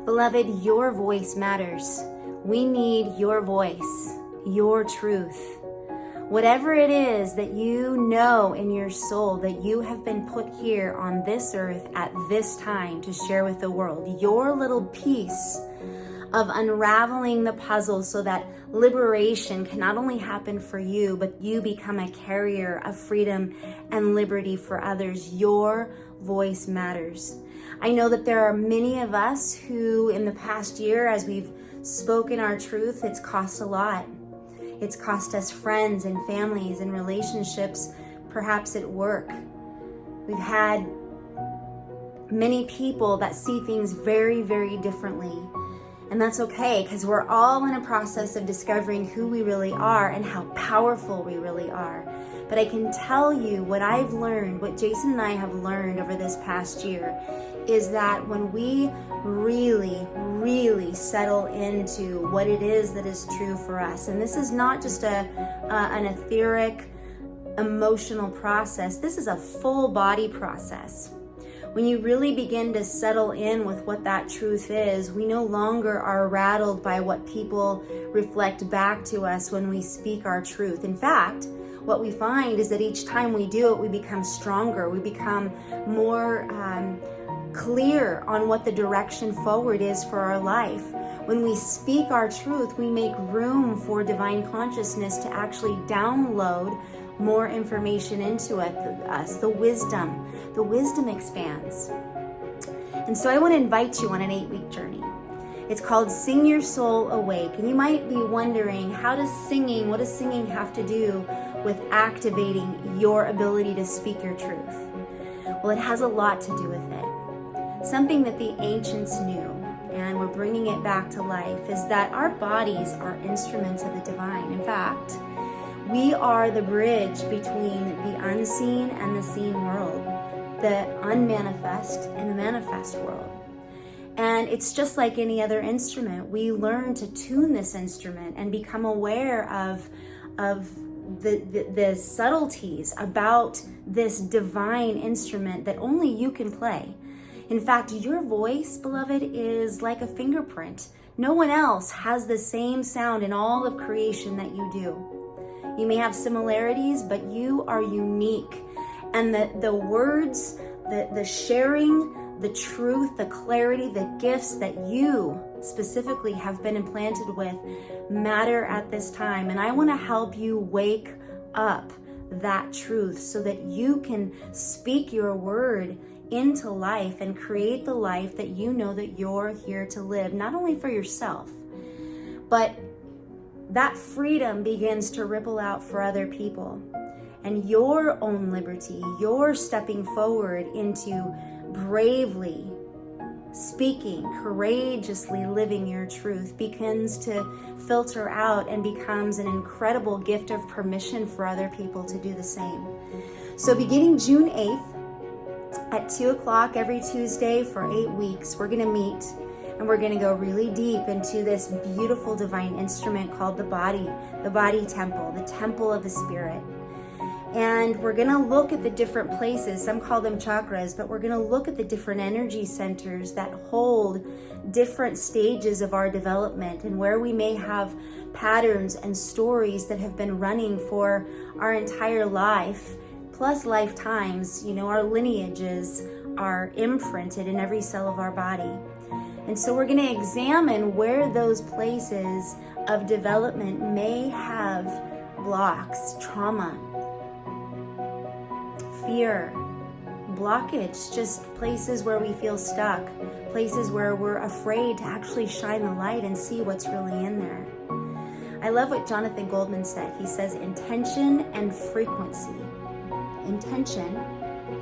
Beloved, your voice matters. We need your voice, your truth. Whatever it is that you know in your soul that you have been put here on this earth at this time to share with the world, your little piece of unraveling the puzzle so that liberation can not only happen for you, but you become a carrier of freedom and liberty for others. Your voice matters. I know that there are many of us who in the past year, as we've spoken our truth, it's cost a lot. It's cost us friends and families and relationships, perhaps at work. We've had many people that see things very, very differently. And that's okay, because we're all in a process of discovering who we really are and how powerful we really are. But I can tell you what I've learned, what Jason and I have learned over this past year, is that when we really, really settle into what it is that is true for us, and this is not just an etheric, emotional process, this is a full body process. When you really begin to settle in with what that truth is, we no longer are rattled by what people reflect back to us when we speak our truth. In fact, what we find is that each time we do it, we become stronger. We become more clear on what the direction forward is for our life. When we speak our truth, we make room for divine consciousness to actually download more information into us. The wisdom expands. And so I want to invite you on an 8-week journey. It's called Sing Your Soul Awake. And you might be wondering, what does singing have to do with activating your ability to speak your truth? Well, it has a lot to do with it. Something that the ancients knew, and we're bringing it back to life, is that our bodies are instruments of the divine. In fact, we are the bridge between the unseen and the seen world, the unmanifest and the manifest world. And it's just like any other instrument. We learn to tune this instrument and become aware of the subtleties about this divine instrument that only you can play. In fact, your voice, beloved, is like a fingerprint. No one else has the same sound in all of creation that you do. You may have similarities, but you are unique. And the words, the sharing, the truth, the clarity, the gifts that you specifically have been implanted with matter at this time. And I want to help you wake up that truth so that you can speak your word into life and create the life that you know that you're here to live, not only for yourself, but that freedom begins to ripple out for other people. And your own liberty, your stepping forward into bravely speaking, courageously living your truth begins to filter out and becomes an incredible gift of permission for other people to do the same. So beginning June 8th at 2 o'clock every Tuesday for 8 weeks, we're going to meet and we're going to go really deep into this beautiful divine instrument called the body temple, the temple of the spirit. And we're going to look at the different places, some call them chakras, but we're going to look at the different energy centers that hold different stages of our development and where we may have patterns and stories that have been running for our entire life, plus lifetimes. You know, our lineages are imprinted in every cell of our body. And so we're going to examine where those places of development may have blocks, trauma, fear, blockage, just places where we feel stuck, places where we're afraid to actually shine the light and see what's really in there. I love what Jonathan Goldman said. He says, intention and frequency. Intention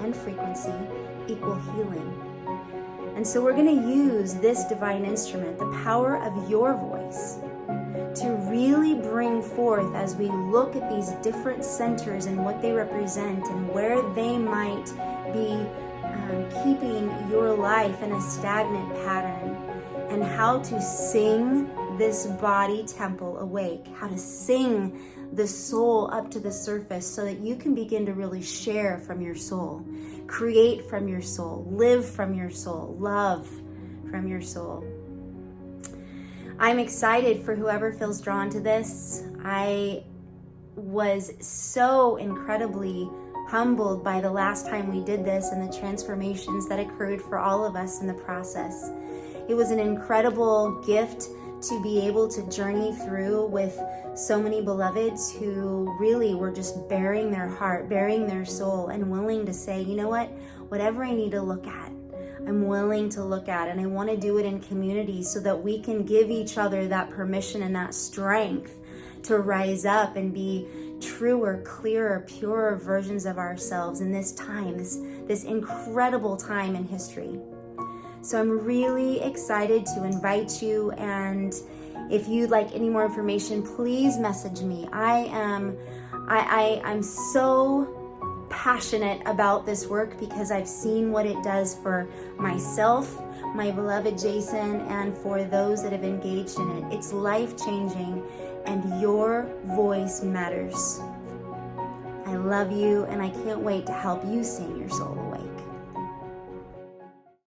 and frequency equal healing. And so we're going to use this divine instrument, the power of your voice, to really bring forth, as we look at these different centers and what they represent and where they might be keeping your life in a stagnant pattern, and how to sing this body temple awake, how to sing the soul up to the surface so that you can begin to really share from your soul, create from your soul, live from your soul, love from your soul. I'm excited for whoever feels drawn to this. I was so incredibly humbled by the last time we did this and the transformations that occurred for all of us in the process. It was an incredible gift to be able to journey through with so many beloveds who really were just bearing their heart, bearing their soul, and willing to say, you know what, whatever I need to look at, I'm willing to look at, and I want to do it in community so that we can give each other that permission and that strength to rise up and be truer, clearer, purer versions of ourselves in this time, this incredible time in history. So I'm really excited to invite you, and if you'd like any more information, please message me. I'm so passionate about this work because I've seen what it does for myself, my beloved Jason, and for those that have engaged in it. It's life-changing, and your voice matters. I love you, and I can't wait to help you sing your soul awake.